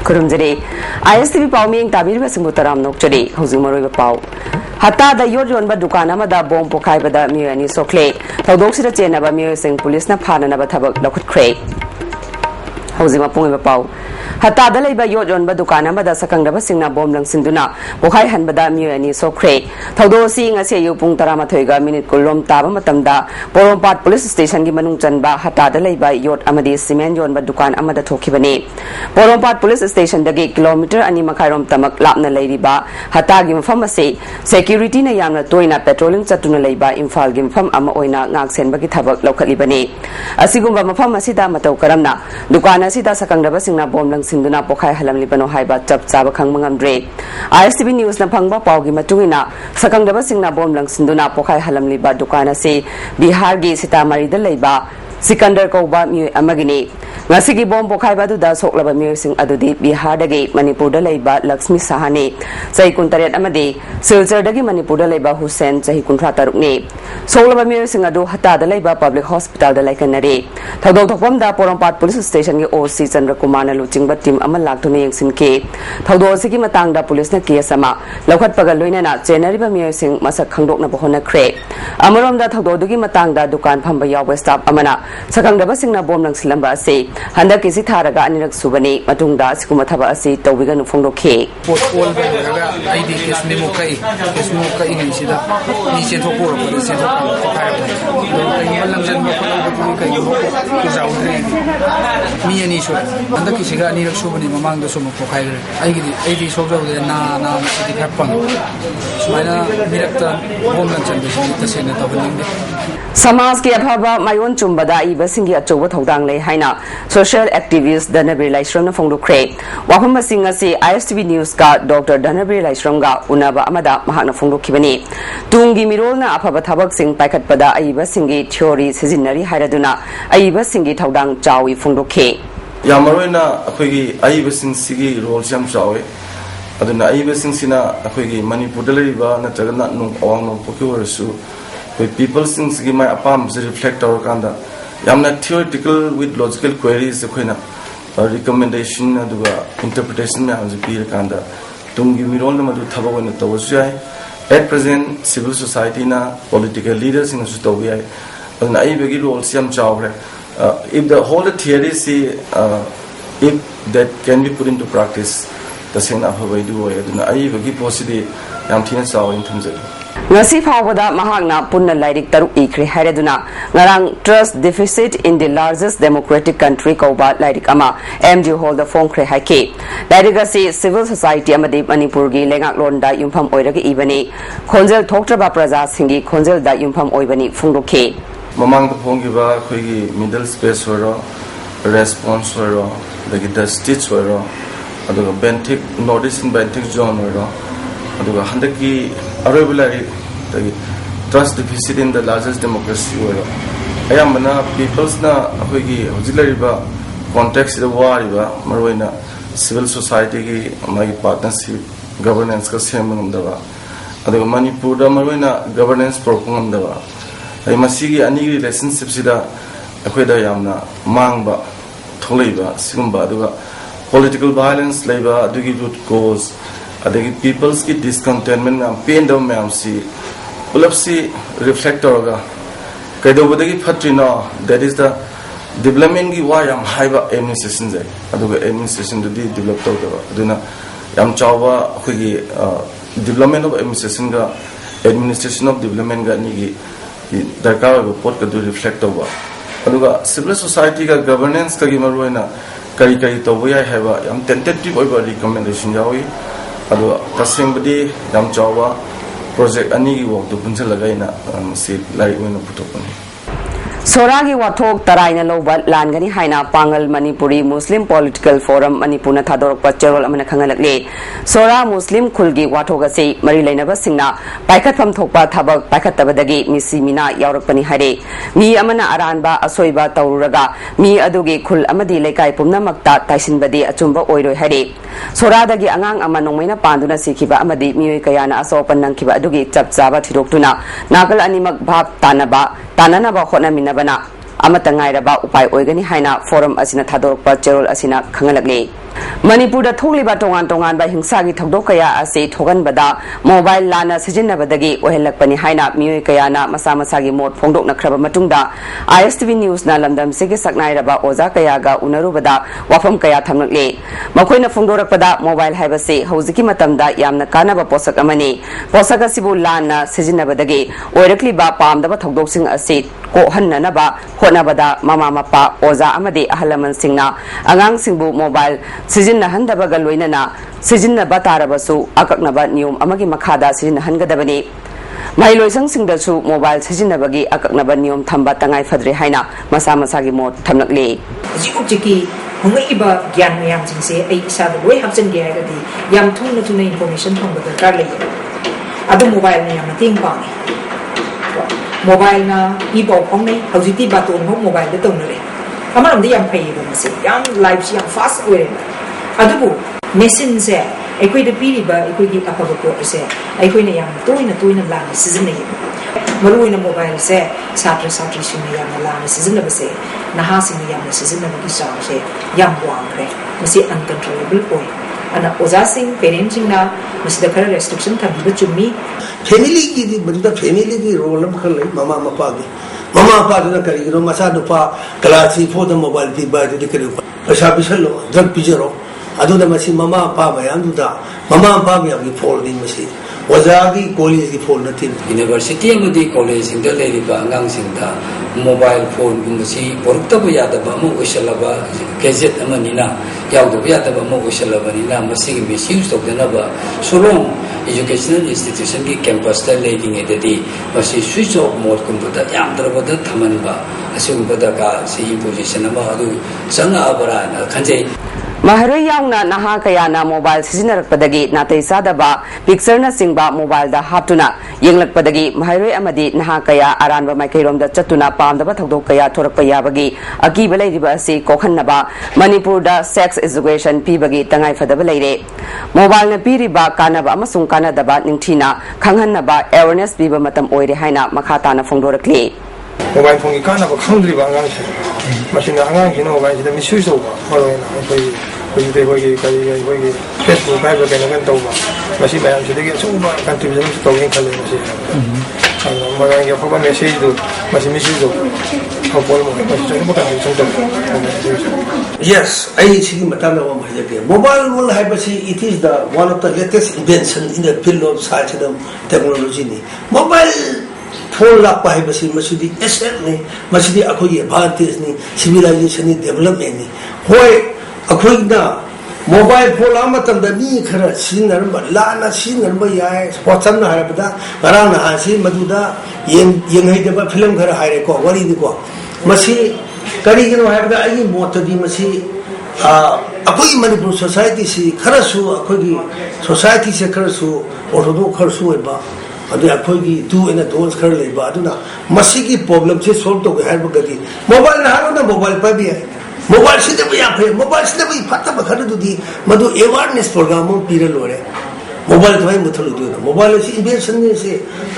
खुरुमजरे ISTV पाउमिंग ताबिरबा सिंगुतराम नोकचरे हौजिंग मरोइबा पाउ हत्तादा vote योनबा दुकान अमदा बोम पोखाइबदा मियोनी सोखले थौदोकसिदा चेनबा मियोसिंग पुलिसना फाननबा थबक लखुटख्रे हौजिंग मपुंगिबा पाउ हत्तादा लेबा योट योनबा दुकान अमदा सकंगदबा सिंगना बोम लंगसिंदुना पोखाइ हनबदा मियोनी सोखरे थौदोसी ngase yu pung 13 ga minute kulom taba matamda Porompat police station gi manung chanba hata da leiba yot amadi cement yon ba dukan amada thokibani Porompat police station dagi kilometer ani makhairom tamak lapna leiriba hata gi mafam ase security na yamna toina patrolling chatuna leiba imphal gi mafam ama oina ngak senba gi thabak lokhalibani asigumba mafam asida matau karamna dukan asida sakangdaba singna bom langsinduna pokhai halamlibano haiba chap chaba khangmangamdre ISTV news na phangba pawgi matungina sakangdaba singna bom langsinduna pokhai halamliba dukana se Bihar gi Sitamari da leiba Sikandar Kauba mi amagini ngasigi bom pokhai badu da soklaba mi sing adudi Bihar dagi Manipur da leiba Lakshmi Sahani sai kuntaret amadi Silchar dagi Manipur da leiba Hussein sahi kuntra tarukni soklaba mi sing adu hata da leiba public hospital da laikanare thodok thokpam da Porompat police station gi OC Chandra Kumar na luchingba team amal laktune yengsin ke thodok sigi matang da police na case ama lokhat pagal loina na chenari ba mi sing masak khangdok na bohona kre amarom da thodok dugi matang da dukan phamba yawa staff amana sakangdaba singna bom nang silamba ase handa kisi tharaga anirak subani matungda sikuma thaba ase tawbiga nu phongdokhe all ga id case memo kai ngai sida ni chen thokor ko chen thokor ko khai kai lamjan mo ko ko kai ko zaudre mi ani so handa kisi ga anirak subani mamang da somo ko khai ai di so jaude na sidi khapang sumaina mirakta bom nang chan besi ta sena tawning Samaj ki abhaba mayon chumbada iba singi achoba thodang lei haina social activist Danabir Laisram na phongdokre wahum singa se ISTV news ka Dr Danabir Laisram ga unaba amada mahak na phongdokhibani tungi mirol na abhaba thabak sing paikhatpada aiba singi theory sijinari hairaduna aiba singi thodang chawi phongdokhe yamarona akhoi aiba sing sigi role jam chawi aduna aiba sing sina akhoi Manipur dalariba na jagana nung awang no pokyorsu people since give my apam reflect our kanda yamna theoretical with logical queries koina recommendation aduga interpretation me hanji pir kanda tungi mirol na madu thaba wona tawsai at present civil society na political leaders in su tawai and I begi role siam chawre if the whole theory see if that can be put into practice the same abhawai do aduna I begi possibly yam thina saw in terms ngasi phawada mahakna punna lairik taruk ikre hairaduna ngarang trust deficit in the largest democratic country koba lairik ama MG hold the phone kre haike lairika se civil society amadi Manipur gi lengak londa yumpham oiraga ibani khonjel thoktraba praja singi khonjel da yumpham oibani phungdokhe mamang da phongiba khoigi middle space horo response horo dagi the stitch horo aduga bentic notice in bentic zone horo aduga handaki arabulari the trust deficit in the largest democracy world ayamana peoples na akoigi hojilariba context the war iba maroina civil society gi magi partnership governance ka semangdaba aduga Manipur da maroina governance propaganda ai masigi ani relationship sida akoida yamna mangba tholeiba sigumba aduga political violence leiba adugi root cause adagi peoples ki discontentment na pain dam mam si ulapsi reflector ga kaido bodagi phatrina that is the development gi wa yam haiba administration jai aduga administration du di develop to ga aduna yam chawa khogi development of administration of development ga ni gi darkar ga pot ka du reflect to ba aduga civil society ga governance ka gi maruina kari to boya haiba yam tentative over recommendation yawi ado kasembdi yam chawa project ani gi work to punchal lagaina si lai oina putopani Soragi wathok taraina loba langani haina pangal Manipuri Muslim Political Forum Manipurna thadorok pachorol amana khangalakle Sora Muslim khulgi wathoga sei mari lainaba singna paikhatham thokpa thabak paikhatabadagi misi mina yaurakpani hare mi amana aranba asoiba tawruraga mi adugi khul amadi lekai pumnamakta taisinbadi achumba oiroi hare Soradagi angang ama nongmaina panduna sikhiba amadi mioi kayana asopan nangkiba adugi chapchaba thiroktuna nagal animak bhab tananaba hotnaminabana amata ngairaba upai oigani haina forum asina thadorokpa cherol asina khangalakle Manipur थोकलिबा तोंगान तोंगान बा हिंसागी थौदोक कया असे थोगनबदा mobile लाना सिजिन्नबदगी ओहेलकपनि हाइना मियोय कयाना मसा मसागी मोट फोंदोकनख्रबा मतुंगदा ISTV news ना लमदम सिगे सकनाइरबा ओजा कयागा उनरुबदा वाफम कया थमनकले मखोइना फोंदोरकपदा mobile हाइबसे हौजिकी मतमदा यामना कानाबा पोसक अमनि पोसक असिबु लाना सिजिन्नबदगी ओइरकलिबा पामदबा थौदोकसिंग असे कोहन्ननबा होनबदा ममा मपा ओजा अमदे अहलमन सिंगना आंगांग सिंगबु मोबाइल सिजिन्नहंदबगा लोइनना सिजिन्नबा तारबसु अकक्नबा नियम अमगी मखादा सिजिन्नहनगदबनि महिलोइसंग सिंगदसु मोबाइल सिजिन्नबगी अकक्नबा नियम थंबा तंगाई फद्रे हाइना मसा मसागी मोट थमनकले जिकुजिकी हुंगइबा ज्ञान मयाम सिंगसे आई इसाद लोय हबजनगे हाइरदी याम थुंग थुंग इन्फॉर्मेशन थंग दरकार लैये अदु मोबाइल ने याम मतेंग पांगे मोबाइल ना इबो फंगने हौजिती बातोन हो मोबाइल दे तौनरे अमरमदे याम फैयेबा मसे याम लाइफ से याम फास्ट ओइरे अदुबु मेसिन से अखोइद पीरिबा अखोइगी अफबा पोट से अखोइना याम तोइना लाना सिजनये मरुइना मोबाइल से छात्र छात्री सिंह याम लाना सिजनबसे नहा सिंह याम सिजनबगी चांग से याम वांगरे मसे अनकंट्रोलेबल ओइ अना ओजा सिंह पेरेंट सिंहना मसिदा खरा रेस्ट्रिक्शन थबिबा चुम्मी फैमिली की मदुदा फैमिली की रोल हम खर ले ममा मपा की ममा पादना करिगिरो मसा दुपा क्लास 4 द मोबाइल पी बादि करियो पैसा पिसलो ड्रग पिजरो अदुदा मसी ममा पा मयामदुदा ममा पा की फोल दी मसी ओजागी कॉलेज की फोल नथि यूनिवर्सिटी अमदी कॉलेज सिंग लेरिबा अंगांग सिंगदा मोबाइल फोन गुमसी पोरतब यादबा म ओइसलबा गैजेट अमनिना यावदब यादबा म ओइसलबनिना मसी मिसयूज तोदनबा सोलोंग एजुकेशनल इंस्टीट्यूशन की कैंपस ता लेगिंगेददी मसी स्विच ऑफ मोड कुंबदा यामद्रबदा थमनबा असुगबदा का सी पोजीशन अमा अदु संगा अबरा खंजे Maharoi yaungna naha kayana mobile sijinnarappadagi natei sadaba picture na singba mobile da haptuna yenglakpadagi maharoi amadi naha kaya aranba maikairom da chatuna pamdaba thodok kaya thorakpa yabagi akiba leiriba asi kokhannaba Manipur da sex education pibagi tangai fadaba leire mobile na piriba kanaba amasung kanadaba ningthina khanghanaba awareness piba matam oire haina makhata na phongdorakli mobile phone की कानब खंद्रीबा अंगांग मसिना अंगांग हिनो mobile सिदा misuse तौबा मरोइना अखोई Facebook हाइबा कन तौबा मसि मयाम सिदगी असुबा contribution तौगे खले मसि मगांग या फबा message दो मसि मिसयूज हो पोल मो मसि चंबा कंट्रीब्यूशन तौ यस आई सिगी मताना व मजके मोबाइल वल हाइबसी it is the one of the latest invention in the field of science and technology नि मोबाइल फोन लाप हाइबसी मसिदी एसेट ने मसिदी अखोई एडवांटेज नि सिविलाइजेशन नि डेवलपमेंट नि होय अखोइना मोबाइल फोन आमतम द मी खरा सिनरम लाना सिनरम याय स्पोर्ट्सम न हारबदा गराना हासि मदुदा येंगैदबा फिल्म खरा हाइरे को वरी नि को मसि करिगिनो हारबदा आई मोतदी मसि अखोई मणिपुर सोसाइटी से खरसु अखोई सोसाइटी से खरसु ऑर्थोडॉक्स खरसु एबा अदु अखोई दु एन डोन्स खर लेबा अदुना मसिगी प्रॉब्लम से सॉल्व तो हारबगदी मोबाइल हारोना मोबाइल पाबी मोबाइल से जब या फे मोबाइल से भी फटा बखर दुदी मदु अवेयरनेस प्रोग्राम मो पीरे लोरे मोबाइल तो मुथल दु मोबाइल से इन्वेंशन ने से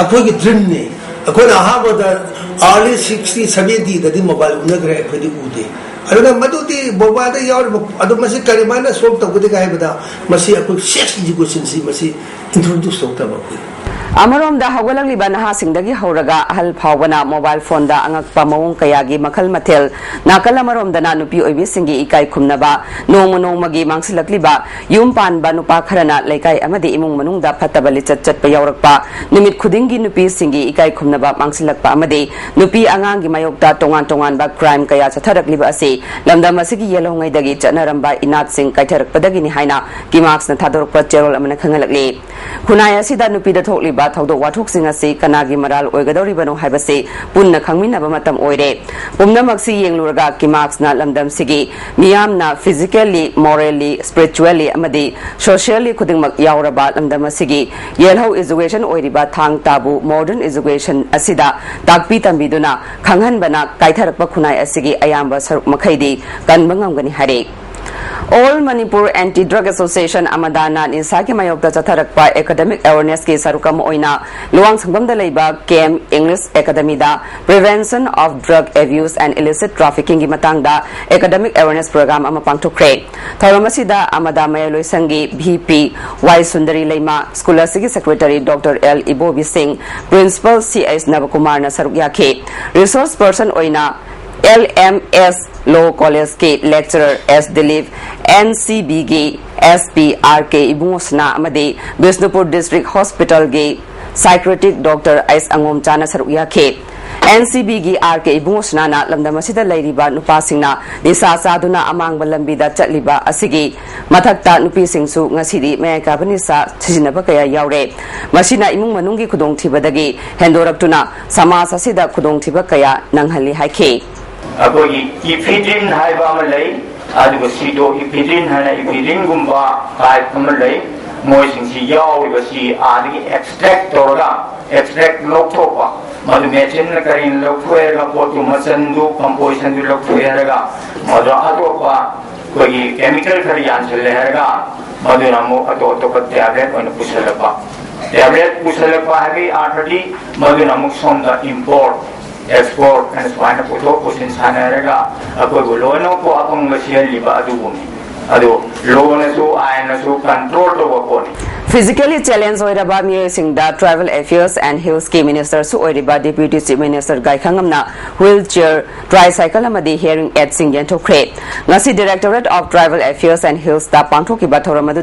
अखोई की ड्रीम ने अखोई हाबदा अर्ली 60 70 ददी मोबाइल उनग्रे अखोई उदे अदुना मदुदी मोबाइल यार अदु मसि करिमाना सॉल्व तो गुदे गायबदा मसि अखोई सेक्स एजुकेशन सी मसि इंट्रोड्यूस होता बखोई अमरोमदा हौगलंगलिबा नहासिंगदगी हौरगा अहल फावबना मोबाइल फोन दा अंगकपा मवंग कयागी मखल मथेल नाकल अमरोमदना नुपी ओइबिसिंगी इकाई खुमनबा नोंग नोंगमगी मांगसिलक्लिबा युम पानबा नुपा खरना लेकाई अमदि इमुंग मनुंगदा फत्तबा लिचत चटपा यावरकपा निमित खुदिंगी नुपी सिंगी इकाई खुमनबा मांगसिलक्पा अमदि नुपी अंगांगी मायोक्ता तोंगान तोंगान बा क्राइम कया चथरकलिबा असे लमदम असिगी येलोंगैदगी चनरंबा इनात सिंग काइथरकपदगिनि हाइना किमाक्स न थादोरकपा चेरोल अमना खंगलकले खुनाय असिदा नुपीदा थोकलिबा थौदोक वाथोकसिंग असि कनागी मराल ओइगदौरिबनो हाइबसे पुन्ना खंगमिनबा मतम ओइरे पुमनमक्सि येंगलुरगा किमाक्सना लमदम सिगी मियामना फिजिकली मोरली स्पिरिचुअली अमदि सोशली खुदिंगमक यावरबा लमदम सिगी येलहौ एजुकेशन ओइरिबा थांग ताबु मॉडर्न एजुकेशन असिदा ताकपी तंबिदुना खंगहनबना काइथरकपा खुनाय असिगी अयाम्बा सरुक मखैदी कनबंगमगनि हारे All Manipur Anti-Drug Association Amadana Ninsa ki mayokta chatharakpa academic awareness ki sarukam oina luang sangbamda leiba KM English Academy da Prevention of Drug Abuse and Illicit Trafficking ki matangda academic awareness program ama pangthokre. Thauramasida Amada Mayaloisangi VP Y Sundari Leima School Asigi Secretary Dr. L Ibobi Singh Principal CS Navakumar na saruk yakhe. Resource person oina LMS Law College के lecturer S Dilip NCB के SPRK Ibungosna amadi Bisnupur District Hospital के psychiatric Dr. S Angom Chana Saruya ke NCB की RK Ibungosna na lamdamasida lairiba nupasingna nisa saduna amang balambida chatliba asigi mathakta nupi singsu ngasidi meka banisa sijinaba kaya yaure masina imung manungi khudong thibadagi hendoraktuna samasa sida khudong thiba kaya nanghali haike अकोगी इफिड्रिन हाइबा मलई आदुगो SIDO इफिड्रिन हाना इफिड्रिन गुम्बा type मलई मोइसिंग सी यावबसी आदि extract तोरगा extract लोकथोपा मदु machine करिन लोकथोएगा पोतु मसंदु composition दु लोकथोएगा मदु अतोपा कोई chemical खरी यानसले हेगा मदु नमो अतो tablet own पुसलपा हैबी आर्थडी मदु NaMo सोमदा import export and swine photo putin sanarega akoi lono ko apang masian liba adugumi adu lono su aina su control to ko Physically challenged oiraba mi singda Travel Affairs and Hills Key Minister su oiriba Deputy Chief Minister Gai Khangamna wheelchair tricycle amadi hearing aid singyan thokre ngasi Directorate of Travel Affairs and Hills da pangthoki bathoramadu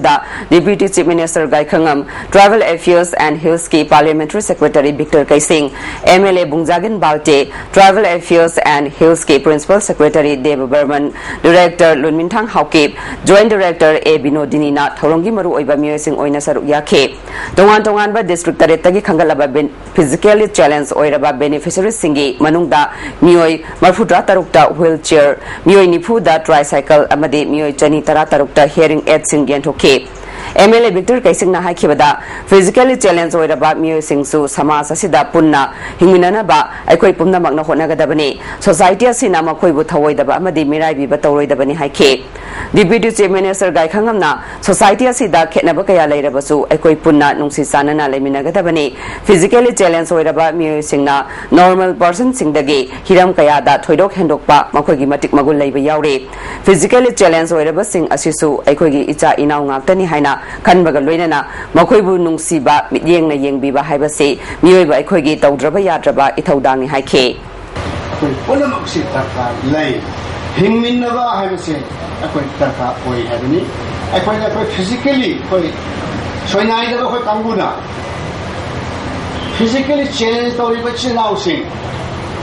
Deputy Chief Minister Gai Khangam Travel Affairs and Hills Key Parliamentary Secretary Victor Kaising MLA Bungjagin Balte Travel Affairs and Hills Key Principal Secretary Deva Burman Director Lunminthang Haukip Joint Director A Binodini na thorongi maru oiba mi sing oina yakhe tongan tongan ba district taretagi khangalaba physically challenged oiraba beneficiaries singi manungda mioi marfudra tarukta wheelchair mioi nifu da tricycle amadi mioi chani tara tarukta hearing aid singyan thoke MLA Victor Kaising na haikibada physically challenged oiraba mioi singsu samas asida punna hingminana ba aikoi pumna magna honagadabani society asina makoi bu thawoidaba amadi mirai bi batoroidabani haike Deputy Chief Minister Gai Khangamna society asida khetnaba kaya leirabasu aikoi punna nungsi sanana leminagadabani physically challenged oiraba mioi singna normal person singdagi hiram kaya da thoidok hendokpa makoigi matik magul leiba yaure physically challenged oiraba sing asisu aikoigi icha inau ngaktani haina kanbaga loinana makoibu nungsiba mityengna yengbiba haibase miyoiba aikoigi tawdraba yadraba ithaudangni haike koi punamak si taka lei hingminaba haibase akoi taka oi habini akoi physically koi soinai da koi kanguna physically challenge tori bachi nausing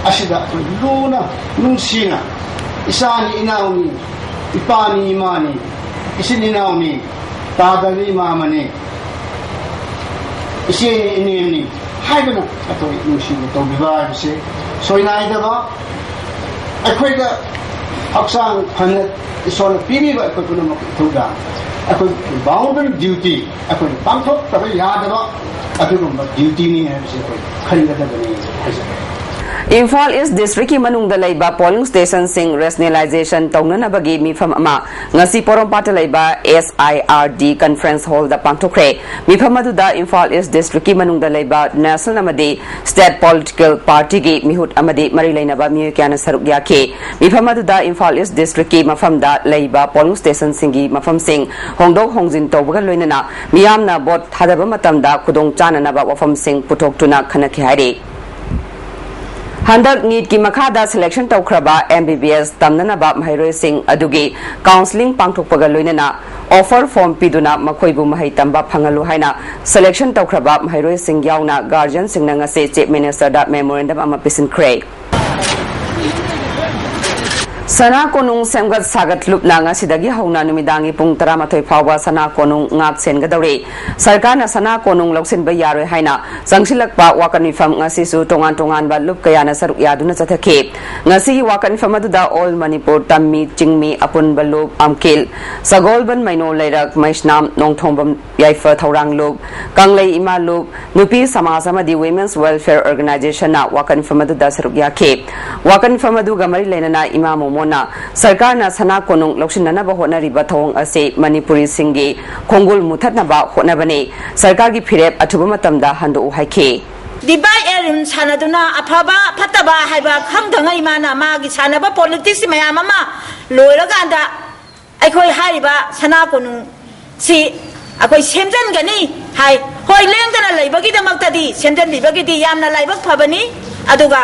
asida luna nungsina isani inauni ipani imani isini nauni Tadali mamani isi ini haibana atau nusi atau bibar se soinai daba akhoi da aksang phanat isona pibi ba ko puno thuda akhoi boundary duty akhoi pangthok tabai yadaba atu duty ni hai se koi khari da bani Imphal East District ki manungda leiba polling station sing rationalization taunanabagi mifam ama ngasi porompata leiba SIRD conference hall da pangthokre mifam aduda Imphal East District ki manungda leiba national amadi state political party ki mihut amadi mari leinaba mi kyana saruk yakhe mifam aduda Imphal East District ki mafamda leiba polling station singi mafam sing hongdok hongjin tawbaga loinana miyamna bot thadaba matamda khudong chananaba wafam sing putoktuna khanakhi haire Handak need ki makada selection taukraba MBBS tamnanaba mahairoi sing adugi counseling pangthokpaga loinana offer form piduna makoibu mahai tamba phangalu haina selection taukraba mahairoi sing yauna guardian sing nanga se chief minister da memorandum ama pisin kre Sana konung semgat sagat lup na nga sidagi hauna numidangi pung taramathoy phawba sana konung ngak sen gadaure sarkar na sana konung loksin ba yaroi haina sangsilakpa wakani fam ngasi su tongan tongan ba lup kaya na saruk yaduna chathake ngasi wakani fam aduda all manipur tammi chingmi apun balup amkil sagolban maino leirak maisnam nongthombam yaifa thaurang lup kanglei ima lup nupi samaj amadi women's welfare organization na wakani fam aduda saruk yakhe wakani fam adu gamari leinana imam बामोना सरकार ना सना कोनुंग लौसिनना होटनरिबा थोंग असे मणिपुरी सिंगी खोंगुल मुथतनबा होटनबने सरकार की फिरेप अथुबा मतमदा हंदो हाइखे Debye एरिम सानदुना अफबा फतबा हाइबा खंगदंगै माना मागी सानबा politics मयाम अमा लोइरगांदा अखोई हाइबा सना कोनुंग सी अखोई सेमजनगनी हाइ होय लेंगदना लैबगिदमक्तदी सेमजनलिबगिदी यामना लाइबक फबनी अदुगा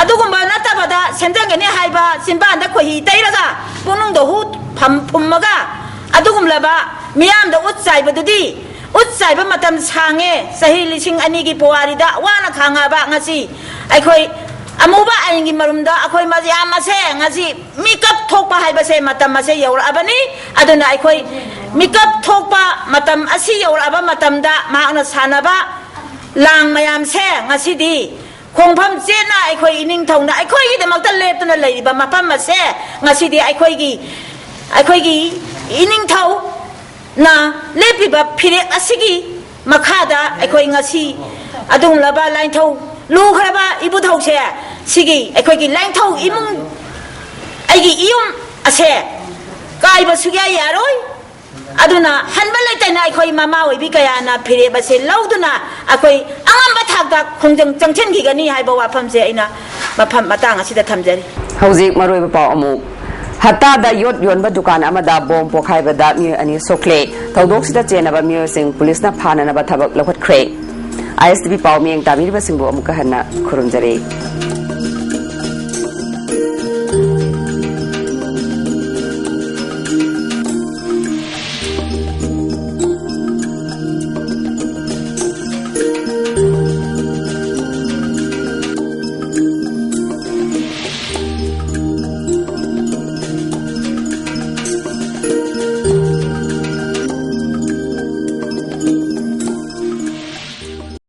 अदुगुम्बा नतबदा सेमजनगनी हाइबा सिंबांदा खोहि तैरगा पुनुंगदो हु फुम्मगा अदुगुमलबा मियामदा उत्साइबदुदी उत्साइबा मतम सांगे सही लिसिंग अनिगी पोवारिदा वाना खांगाबा ngasi अखोई अमुबा आइंगी मरुमदा अखोई मजिया मसे ngasi मिकअप थोकपा हाइबसे मतम मसे यौरअबनी अदुना अखोई मिकअप थोकपा मतम असि यौरअबा मतमदा मांगना सानबा लांग मयाम से ngasi दी खोंफम चेना अखोई इनिंग थौना अखोई गी दमक्ता लेपतना लैरिबा मफम मसे ngasi दी अखोई गी इनिंग थौ ना लेपिबा फिरे असिगी मखादा अखोई ngasi अदुम लबा लाइनथौ लुखरबा इबुथौसे सिगी अखोई लाइनथौ इमुंग आइगी इयुम असे काइबा सुग्या यारोय अदुना हनबा लेतैना अखोई मामा ओइबि कयाना फिरे बसे लौदुना अखोई अंगम थाकदा खोंजंग चंगचनगिगनी हाइबा वाफमसे अइना मफम मतांग असिदा थमजरी हौजिक मरोइबा पाव अमु हत्ता दा योट योनबा दुकान अमदा बोम पोखाइबदा मियो अनि सोखले थौदोक्सिदा चेनबा मियो सिंग पुलिसना फाननबा थबक लखटख्रे आईएसटीवी पाव मियंग ताबिरबा सिंगबो अमुका हन्ना खुरुमजरे